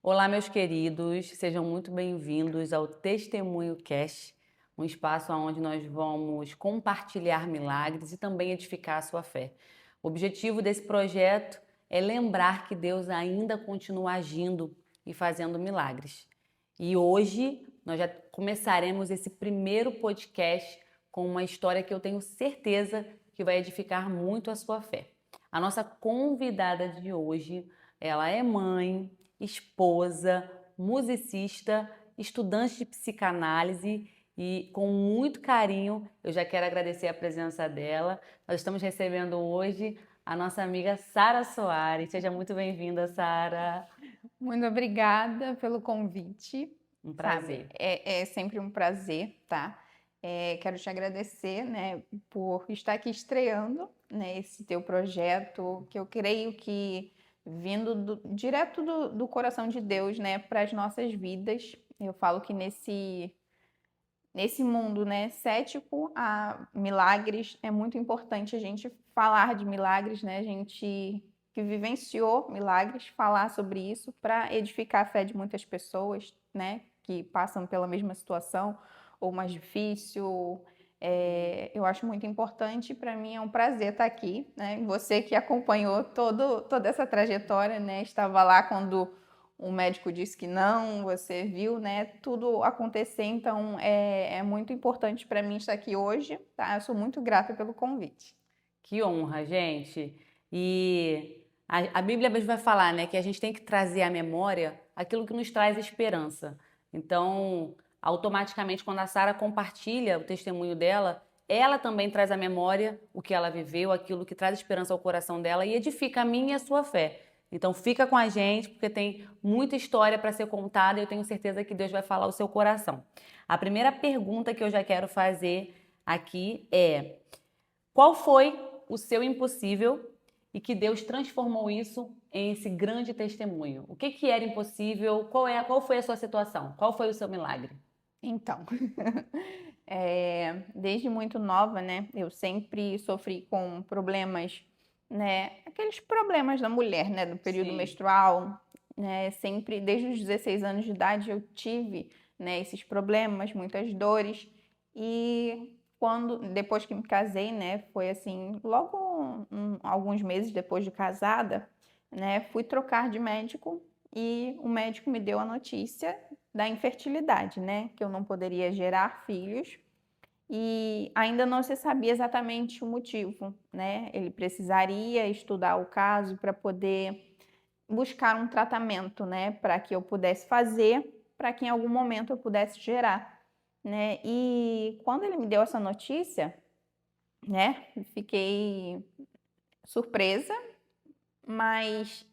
Olá, meus queridos, sejam muito bem-vindos ao Testemunho Cast, um espaço onde nós vamos compartilhar milagres e também edificar a sua fé. O objetivo desse projeto é lembrar que Deus ainda continua agindo e fazendo milagres. E hoje nós já começaremos esse primeiro podcast com uma história que eu tenho certeza que vai edificar muito a sua fé. A nossa convidada de hoje, ela é mãe, esposa, musicista, estudante de psicanálise e com muito carinho eu já quero agradecer a presença dela. Nós estamos recebendo hoje a nossa amiga Sara Soares. Seja muito bem-vinda, Sara. Muito obrigada pelo convite, Um sabe? prazer. É sempre um prazer, tá? Quero te agradecer, né, por estar aqui estreando, né, esse teu projeto, que eu creio que vindo direto do coração de Deus, né, para as nossas vidas. Eu falo que nesse mundo, né, cético a milagres, é muito importante a gente falar de milagres, né, a gente que vivenciou milagres, falar sobre isso para edificar a fé de muitas pessoas, né, que passam pela mesma situação ou mais difícil. Eu acho muito importante, para mim é um prazer estar aqui, né, você que acompanhou toda essa trajetória, né, estava lá quando o médico disse que não, você viu, né, tudo acontecer, então é muito importante para mim estar aqui hoje, tá? Eu sou muito grata pelo convite. Que honra, gente. E a Bíblia mesmo vai falar, né, que a gente tem que trazer à memória aquilo que nos traz esperança. Então, automaticamente, quando a Sara compartilha o testemunho dela, ela também traz à memória o que ela viveu, aquilo que traz esperança ao coração dela e edifica a minha e a sua fé. Então, fica com a gente, porque tem muita história para ser contada e eu tenho certeza que Deus vai falar o seu coração. A primeira pergunta que eu já quero fazer aqui é: qual foi o seu impossível e que Deus transformou isso em esse grande testemunho? O que que era impossível? Qual foi a sua situação? Qual foi o seu milagre? Então, desde muito nova, né, eu sempre sofri com problemas, né, aqueles problemas da mulher, né, do período Sim. menstrual, né, sempre, desde os 16 anos de idade eu tive, né, esses problemas, muitas dores, e depois que me casei, né, foi assim, logo alguns meses depois de casada, né, fui trocar de médico e o médico me deu a notícia da infertilidade, né? Que eu não poderia gerar filhos e ainda não se sabia exatamente o motivo, né? Ele precisaria estudar o caso para poder buscar um tratamento, né? Para que eu pudesse fazer, para que em algum momento eu pudesse gerar, né? E quando ele me deu essa notícia, né? Fiquei surpresa, mas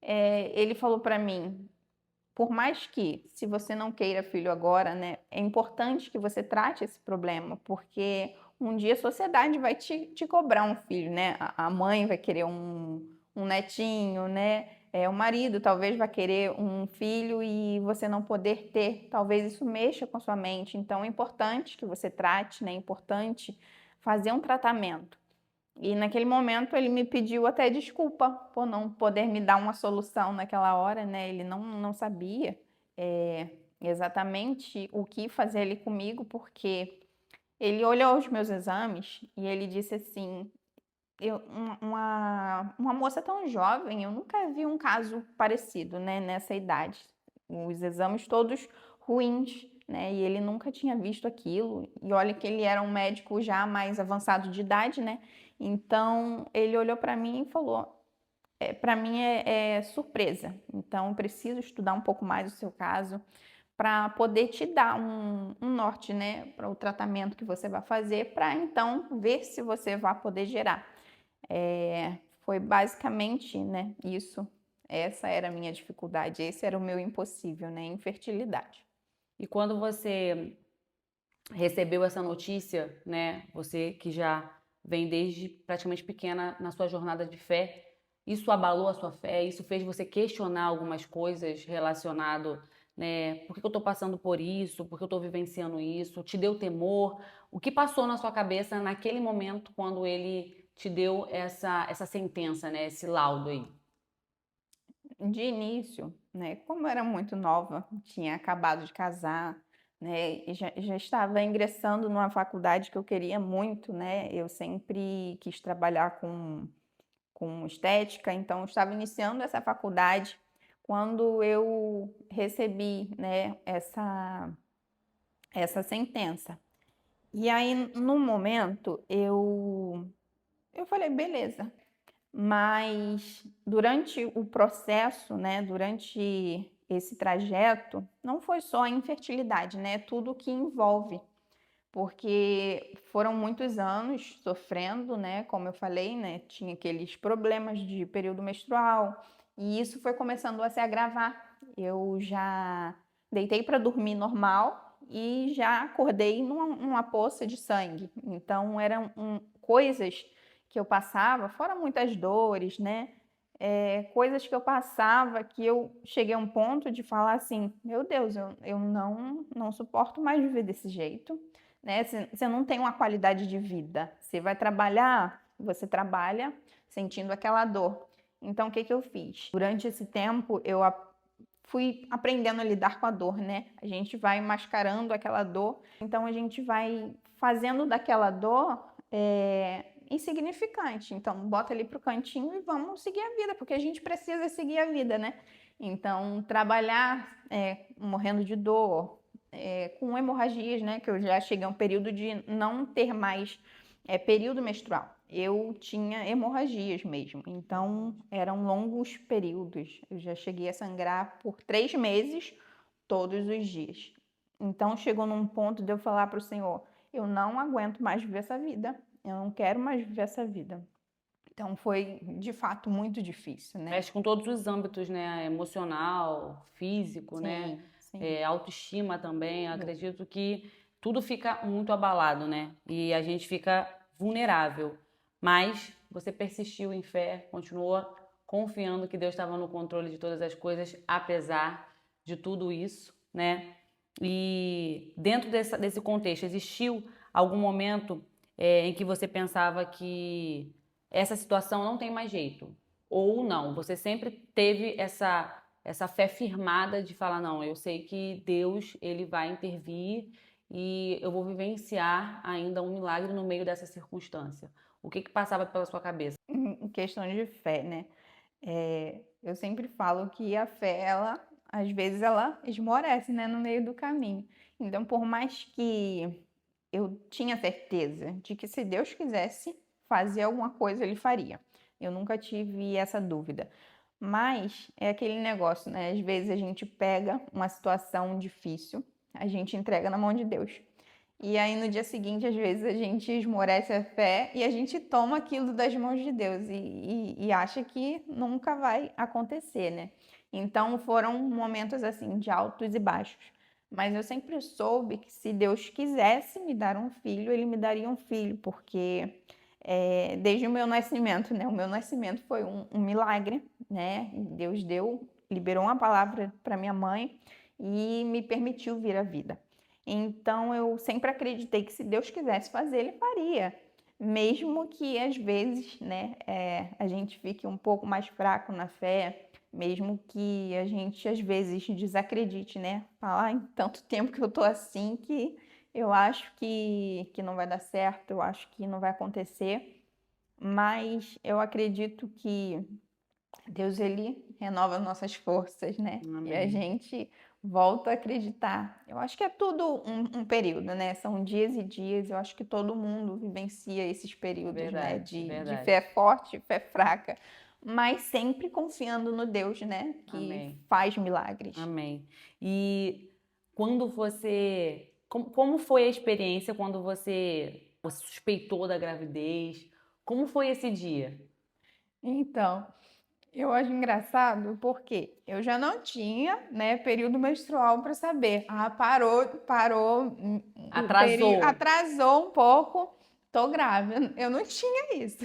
ele falou para mim: por mais que, se você não queira filho agora, né, é importante que você trate esse problema, porque um dia a sociedade vai te cobrar um filho, né? A mãe vai querer um netinho, né? O marido talvez vai querer um filho e você não poder ter, talvez isso mexa com a sua mente. Então é importante que você trate, né? É importante fazer um tratamento. E naquele momento ele me pediu até desculpa por não poder me dar uma solução naquela hora, né? Ele não sabia exatamente o que fazer ali comigo, porque ele olhou os meus exames e ele disse assim: uma moça tão jovem, eu nunca vi um caso parecido, né, nessa idade. Os exames todos ruins, né? E ele nunca tinha visto aquilo. E olha que ele era um médico já mais avançado de idade, né? Então ele olhou para mim e falou: para mim é surpresa. Então eu preciso estudar um pouco mais o seu caso para poder te dar um norte, né, para o tratamento que você vai fazer, para então ver se você vai poder gerar. Foi basicamente, né, isso. Essa era a minha dificuldade, esse era o meu impossível, né, infertilidade. E quando você recebeu essa notícia, né? Você que já vem desde praticamente pequena na sua jornada de fé, isso abalou a sua fé? Isso fez você questionar algumas coisas relacionado, né? Por que eu estou passando por isso? Por que eu estou vivenciando isso? Te deu temor? O que passou na sua cabeça naquele momento quando ele te deu essa sentença, né? Esse laudo aí? de início, né, como eu era muito nova, tinha acabado de casar, né, e já estava ingressando numa faculdade que eu queria muito, né, eu sempre quis trabalhar com estética, então eu estava iniciando essa faculdade quando eu recebi, né, essa sentença. E aí, no momento, eu falei, beleza. Mas durante o processo, né, durante esse trajeto, não foi só a infertilidade, né, tudo que envolve, porque foram muitos anos sofrendo, né, como eu falei, né, tinha aqueles problemas de período menstrual, e isso foi começando a se agravar. Eu já deitei para dormir normal e já acordei numa poça de sangue. Então eram coisas que eu passava, fora muitas dores, né? Coisas que eu passava que eu cheguei a um ponto de falar assim, meu Deus, eu não suporto mais viver desse jeito, né? Você não tem uma qualidade de vida. Você vai trabalhar, você trabalha sentindo aquela dor. Então, o que que eu fiz? Durante esse tempo, fui aprendendo a lidar com a dor, né? A gente vai mascarando aquela dor, então a gente vai fazendo daquela dor insignificante. Então, bota ali pro cantinho e vamos seguir a vida, porque a gente precisa seguir a vida, né? Então, trabalhar morrendo de dor, com hemorragias, né? Que eu já cheguei a um período de não ter mais período menstrual. Eu tinha hemorragias mesmo, então eram longos períodos. Eu já cheguei a sangrar por 3 meses, todos os dias. Então chegou num ponto de eu falar para o Senhor: eu não aguento mais viver essa vida, eu não quero mais viver essa vida. Então foi de fato muito difícil, né? Mexe com todos os âmbitos, né? Emocional, físico, né? Sim, sim. Autoestima também. Eu acredito que tudo fica muito abalado, né? E a gente fica vulnerável. Mas você persistiu em fé, continuou confiando que Deus estava no controle de todas as coisas, apesar de tudo isso, né? E dentro desse contexto, existiu algum momento em que você pensava que essa situação não tem mais jeito? Ou não? Você sempre teve essa fé firmada de falar, não, eu sei que Deus, ele vai intervir e eu vou vivenciar ainda um milagre no meio dessa circunstância. O que que passava pela sua cabeça? Em questão de fé, né? Eu sempre falo que a fé, ela, às vezes, ela esmorece, né, no meio do caminho. Então, por mais que eu tinha certeza de que se Deus quisesse fazer alguma coisa, Ele faria. Eu nunca tive essa dúvida. Mas é aquele negócio, né? Às vezes a gente pega uma situação difícil, a gente entrega na mão de Deus. E aí no dia seguinte, às vezes, a gente esmorece a fé e a gente toma aquilo das mãos de Deus e acha que nunca vai acontecer, né? Então foram momentos assim de altos e baixos. Mas eu sempre soube que se Deus quisesse me dar um filho, Ele me daria um filho, porque desde o meu nascimento, né? O meu nascimento foi um milagre, né? Deus liberou uma palavra para minha mãe e me permitiu vir à vida. Então eu sempre acreditei que se Deus quisesse fazer, Ele faria. Mesmo que às vezes, né, a gente fique um pouco mais fraco na fé, mesmo que a gente às vezes desacredite, né? Falar em tanto tempo que eu tô assim que eu acho que não vai dar certo, eu acho que não vai acontecer, mas eu acredito que Deus, ele renova nossas forças, né? E a Amém. gente volta a acreditar. Eu acho que é tudo um período, né? São dias e dias. Eu acho que todo mundo vivencia esses períodos, né? Verdade, De verdade. fé forte, fé fraca, mas sempre confiando no Deus, né? Que Amém. faz milagres. Amém. E quando você. Como foi a experiência quando você suspeitou da gravidez? Como foi esse dia? Então, eu acho engraçado porque eu já não tinha, né, período menstrual para saber. Ah, parou o período, Atrasou. atrasou um pouco, tô grávida. Eu não tinha isso.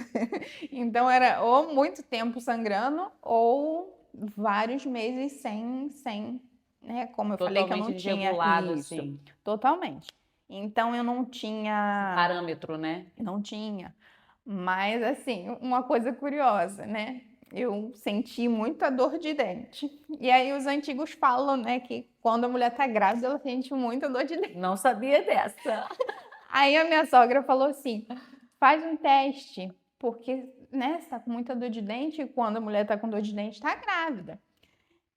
Então era ou muito tempo sangrando ou vários meses sem, né, como eu falei que eu Totalmente não tinha desregulado, isso, assim. totalmente. Então eu não Esse tinha, parâmetro, né? não tinha. Mas assim, uma coisa curiosa, né? eu senti muita dor de dente. E aí os antigos falam, né, que quando a mulher tá grávida, ela sente muita dor de dente. Não sabia dessa. Aí a minha sogra falou assim: faz um teste, porque, né, você tá com muita dor de dente, e quando a mulher tá com dor de dente, tá grávida.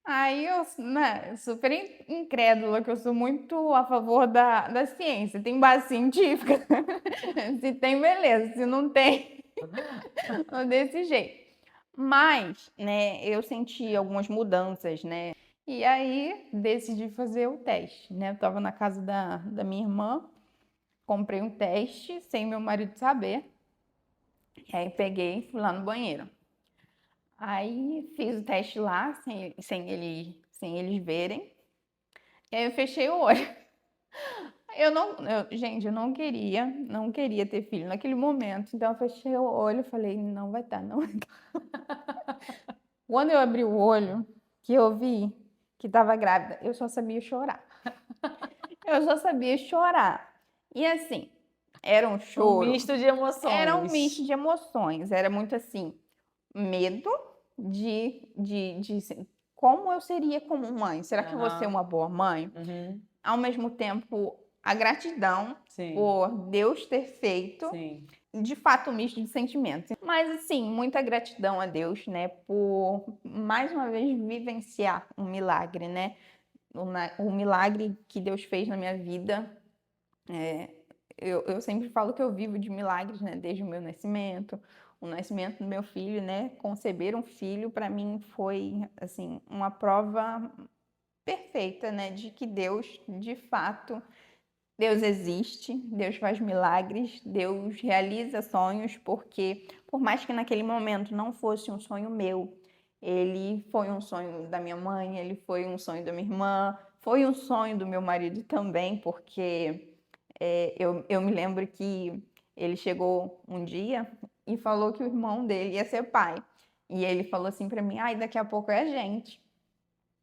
Aí eu, né, super incrédula, que eu sou muito a favor da ciência, tem base científica. Se tem, beleza, se não tem, desse jeito. Mas, né, eu senti algumas mudanças, né? E aí decidi fazer o teste, né? Eu tava na casa da minha irmã, comprei um teste sem meu marido saber. E aí peguei e fui lá no banheiro. Aí fiz o teste lá, sem eles verem. E aí eu fechei o olho. Gente, eu não queria ter filho naquele momento. Então eu fechei o olho e falei, não vai dar, não vai dar. Quando eu abri o olho, que eu vi que estava grávida, eu só sabia chorar. Eu só sabia chorar. E assim, era um Um choro, misto de era um emoções. misto de emoções. Era muito assim, medo de como eu seria como mãe. Será que eu vou ser Aham. uma boa mãe? Uhum. Ao mesmo tempo, a gratidão Sim, por Deus ter feito, sim. de fato, um misto de sentimentos. Mas, assim, muita gratidão a Deus, né, por mais uma vez vivenciar um milagre, né? O milagre que Deus fez na minha vida. É, eu sempre falo que eu vivo de milagres, né? Desde o meu nascimento, o nascimento do meu filho, né? Conceber um filho, para mim, foi, assim, uma prova perfeita, né? De que Deus, de fato, Deus existe, Deus faz milagres, Deus realiza sonhos, porque por mais que naquele momento não fosse um sonho meu, ele foi um sonho da minha mãe, ele foi um sonho da minha irmã, foi um sonho do meu marido também, porque eu me lembro que ele chegou um dia e falou que o irmão dele ia ser pai. E ele falou assim para mim: ai, daqui a pouco é a gente.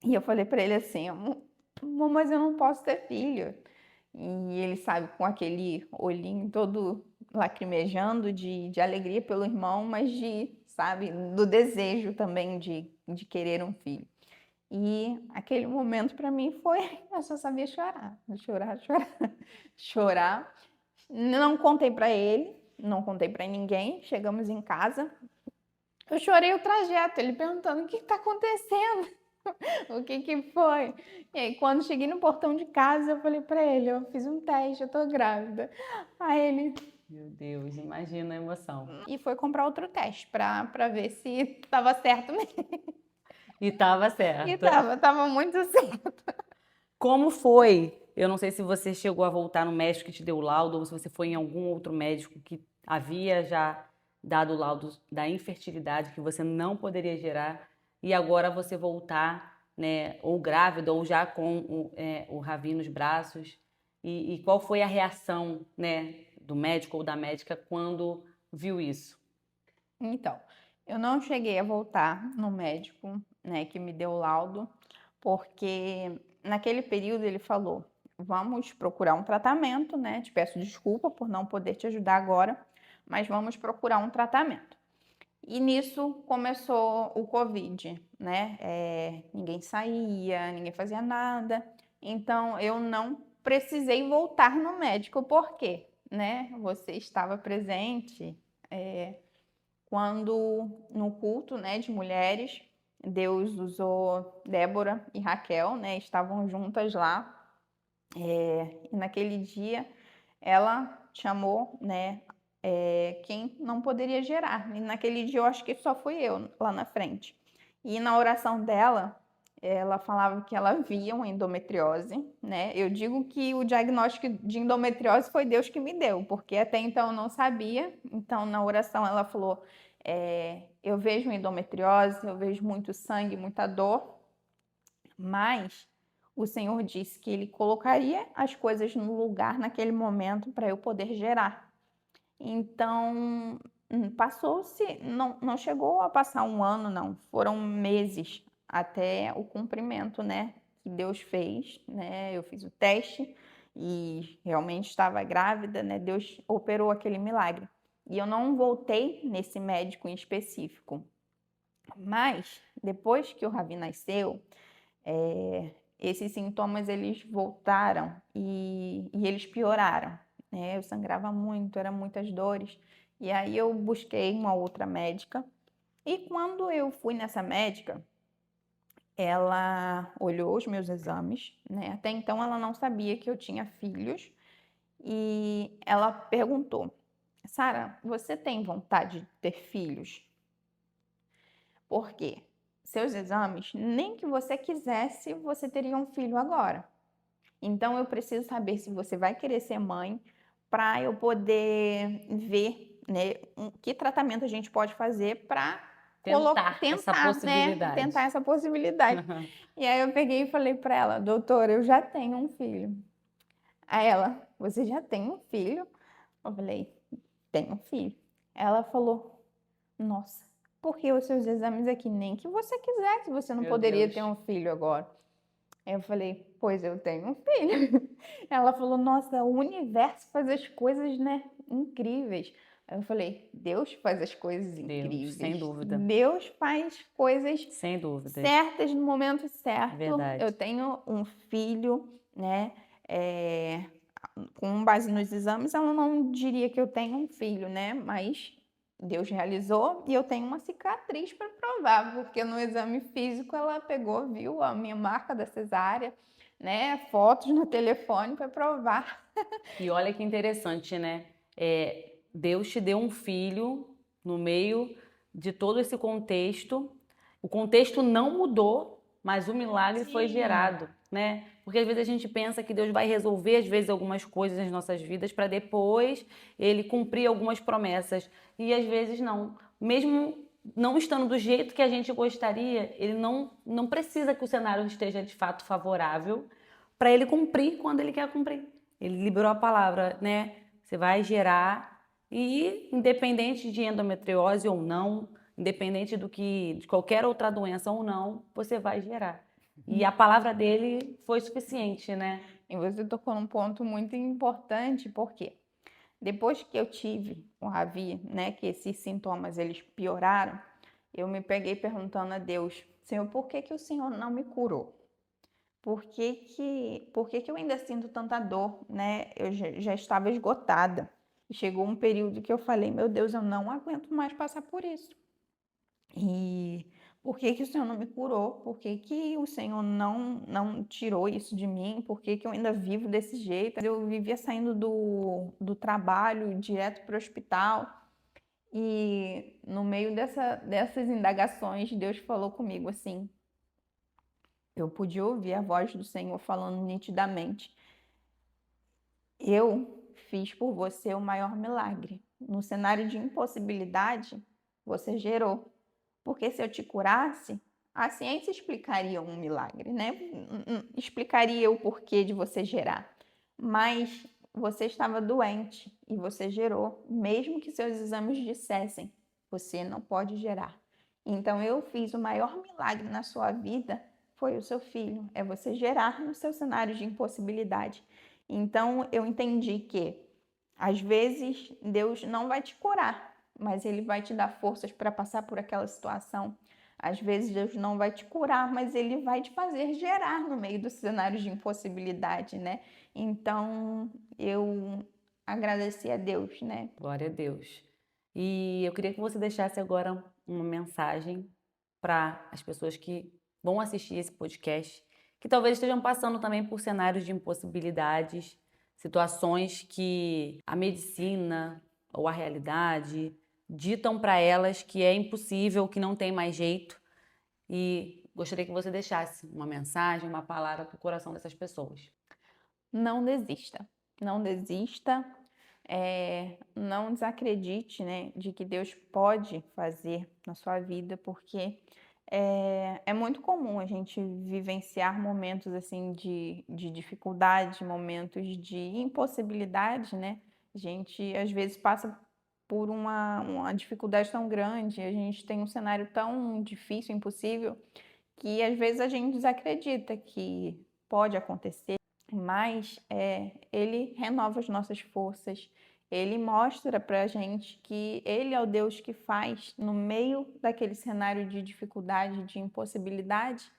E eu falei para ele assim: amor, mas eu não posso ter filho. E ele, sabe, com aquele olhinho todo lacrimejando de alegria pelo irmão, mas sabe, do desejo também de querer um filho. E aquele momento para mim foi, eu só sabia chorar, chorar, chorar, chorar. Não contei para ele, não contei para ninguém. Chegamos em casa, eu chorei o trajeto, ele perguntando o que está acontecendo. O que que foi? E aí, quando cheguei no portão de casa, eu falei pra ele, eu fiz um teste, eu tô grávida. Aí ele... Meu Deus, imagina a emoção. E foi comprar outro teste pra ver se tava certo mesmo. E tava E certo. tava muito certo. Como foi? Eu não sei se você chegou a voltar no médico que te deu o laudo ou se você foi em algum outro médico que havia já dado o laudo da infertilidade que você não poderia gerar e agora você voltar, né, ou grávida ou já com o Ravi nos braços. E qual foi a reação, né, do médico ou da médica quando viu isso? Então, eu não cheguei a voltar no médico, né, que me deu o laudo, porque naquele período ele falou: vamos procurar um tratamento, né? Te peço desculpa por não poder te ajudar agora, mas vamos procurar um tratamento. E nisso começou o Covid, né? Ninguém saía, ninguém fazia nada. Então eu não precisei voltar no médico, por quê? Né? Você estava presente quando no culto, né, de mulheres, Deus usou Débora e Raquel, né? Estavam juntas lá. E naquele dia ela chamou, né, quem não poderia gerar. E naquele dia eu acho que só fui eu lá na frente. E na oração dela, ela falava que ela via uma endometriose, né? Eu digo que o diagnóstico de endometriose foi Deus que me deu, porque até então eu não sabia. Então na oração ela falou: eu vejo endometriose, eu vejo muito sangue, muita dor, mas o Senhor disse que Ele colocaria as coisas no lugar naquele momento para eu poder gerar. Então, passou-se, não chegou a passar um ano, não. Foram meses até o cumprimento, né, que Deus fez, né? Eu fiz o teste e realmente estava grávida, né? Deus operou aquele milagre. E eu não voltei nesse médico em específico. Mas, depois que o Ravi nasceu, esses sintomas eles voltaram e eles pioraram, né? Eu sangrava muito, eram muitas dores. E aí eu busquei uma outra médica. E quando eu fui nessa médica, ela olhou os meus exames, né? Até então ela não sabia que eu tinha filhos. E ela perguntou: Sara, você tem vontade de ter filhos? Por quê? Seus exames, nem que você quisesse, você teria um filho agora. Então eu preciso saber se você vai querer ser mãe para eu poder ver, né, que tratamento a gente pode fazer para Tentar essa tentar, né, possibilidade. tentar essa possibilidade. E aí eu peguei e falei para ela, doutora, eu já tenho um filho. Aí ela, você já tem um filho? Eu falei, tenho um filho. Ela falou, nossa, porque os seus exames aqui nem que você quisesse, você não Meu poderia ter Deus. um filho agora. Aí eu falei, pois eu tenho um filho. Ela falou, nossa, o universo faz as coisas, né, incríveis. Aí eu falei, Deus faz as coisas Deus, sem incríveis. dúvida. Deus faz coisas Sem dúvidas. certas no momento certo. Verdade. Eu tenho um filho, né? Com base nos exames, ela não diria que eu tenho um filho, né? Mas Deus realizou e eu tenho uma cicatriz para provar, porque no exame físico ela pegou, viu a minha marca da cesárea, né? Fotos no telefone para provar. E olha que interessante, né? Deus te deu um filho no meio de todo esse contexto. O contexto não mudou, mas o milagre foi Sim. gerado, né? Porque às vezes a gente pensa que Deus vai resolver, às vezes, algumas coisas nas nossas vidas para depois ele cumprir algumas promessas. E às vezes não. Mesmo não estando do jeito que a gente gostaria, ele não precisa que o cenário esteja de fato favorável para ele cumprir quando ele quer cumprir. Ele liberou a palavra, né? Você vai gerar e independente de endometriose ou não, independente de qualquer outra doença ou não, você vai gerar. E a palavra dele foi suficiente, né? E você tocou num ponto muito importante, porque depois que eu tive o Ravi, né, que esses sintomas eles pioraram, eu me peguei perguntando a Deus, Senhor, por que que o Senhor não me curou? Por que que eu ainda sinto tanta dor, né? Eu já estava esgotada. Chegou um período que eu falei, meu Deus, eu não aguento mais passar por isso. E por que que o Senhor não me curou? Por que que o Senhor não tirou isso de mim? Por que que eu ainda vivo desse jeito? Eu vivia saindo do trabalho direto para o hospital. E no meio dessas indagações, Deus falou comigo assim. Eu pude ouvir a voz do Senhor falando nitidamente. Eu fiz por você o maior milagre. No cenário de impossibilidade, você gerou. Porque se eu te curasse, a ciência explicaria um milagre, né? Explicaria o porquê de você gerar. Mas você estava doente e você gerou, mesmo que seus exames dissessem, você não pode gerar. Então eu fiz o maior milagre na sua vida, foi o seu filho, é você gerar no seu cenário de impossibilidade. Então eu entendi que às vezes Deus não vai te curar, mas ele vai te dar forças para passar por aquela situação. Às vezes Deus não vai te curar, mas ele vai te fazer gerar no meio do cenário de impossibilidade, né? Então, eu agradeci a Deus, né? Glória a Deus. E eu queria que você deixasse agora uma mensagem para as pessoas que vão assistir esse podcast, que talvez estejam passando também por cenários de impossibilidades, situações que a medicina ou a realidade ditam para elas que é impossível, que não tem mais jeito. E gostaria que você deixasse uma mensagem, uma palavra para o coração dessas pessoas. Não desista. Não desista. Não desacredite, né, de que Deus pode fazer na sua vida, porque é muito comum a gente vivenciar momentos assim de dificuldade, momentos de impossibilidade, né? A gente às vezes passa por uma dificuldade tão grande, a gente tem um cenário tão difícil, impossível, que às vezes a gente desacredita que pode acontecer, mas ele renova as nossas forças, ele mostra para a gente que ele é o Deus que faz no meio daquele cenário de dificuldade, de impossibilidade.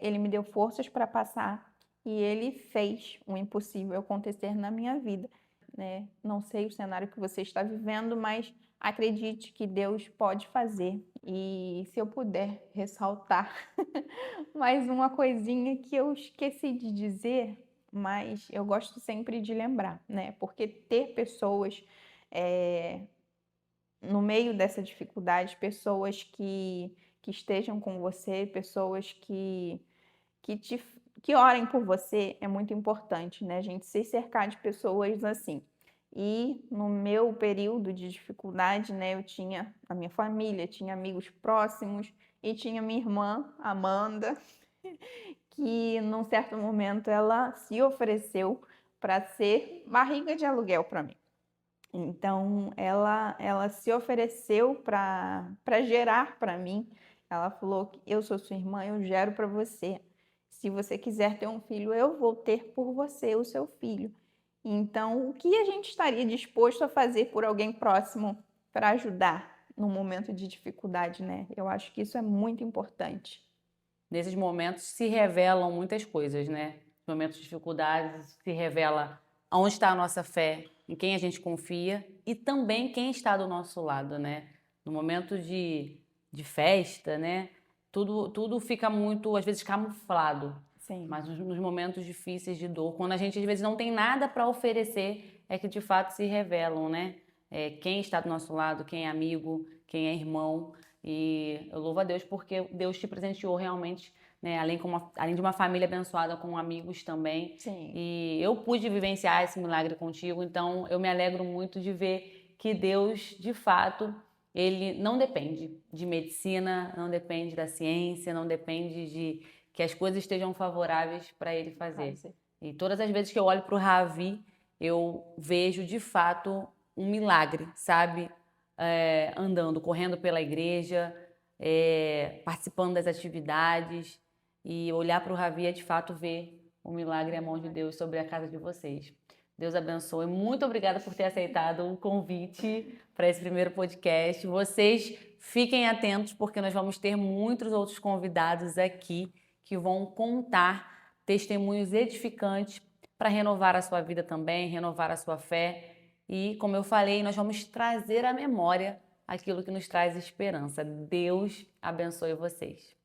Ele me deu forças para passar e ele fez o impossível acontecer na minha vida, né? Não sei o cenário que você está vivendo, mas acredite que Deus pode fazer. E se eu puder ressaltar mais uma coisinha que eu esqueci de dizer, mas eu gosto sempre de lembrar, né? Porque ter pessoas é, no meio dessa dificuldade, pessoas que estejam com você, pessoas que te que orem por você é muito importante, né? A gente se cercar de pessoas assim. E no meu período de dificuldade, né, eu tinha a minha família, tinha amigos próximos e tinha minha irmã, Amanda, que num certo momento ela se ofereceu para ser barriga de aluguel para mim. Então ela se ofereceu para gerar para mim. Ela falou que eu sou sua irmã, eu gero para você. Se você quiser ter um filho, eu vou ter por você o seu filho. Então, o que a gente estaria disposto a fazer por alguém próximo para ajudar no momento de dificuldade, né? Eu acho que isso é muito importante. Nesses momentos se revelam muitas coisas, né? Nos momentos de dificuldades se revela aonde está a nossa fé, em quem a gente confia e também quem está do nosso lado, né? No momento de festa, né? Tudo fica muito, às vezes, camuflado. Sim, Mas nos momentos difíceis de dor, quando a gente às vezes não tem nada para oferecer, é que de fato se revelam, né? Quem está do nosso lado, quem é amigo, quem é irmão. E eu louvo a Deus porque Deus te presenteou realmente, né? Além de uma família abençoada com amigos também. sim. E eu pude vivenciar esse milagre contigo, então eu me alegro muito de ver que Deus, de fato, ele não depende de medicina, não depende da ciência, não depende de que as coisas estejam favoráveis para ele fazer. E todas as vezes que eu olho para o Ravi, eu vejo de fato um milagre, sabe? Andando, correndo pela igreja, participando das atividades. E olhar para o Ravi é de fato ver o milagre e a mão de Deus sobre a casa de vocês. Deus abençoe. Muito obrigada por ter aceitado o convite para esse primeiro podcast. Vocês fiquem atentos, porque nós vamos ter muitos outros convidados aqui que vão contar testemunhos edificantes para renovar a sua vida também, renovar a sua fé. E, como eu falei, nós vamos trazer à memória aquilo que nos traz esperança. Deus abençoe vocês.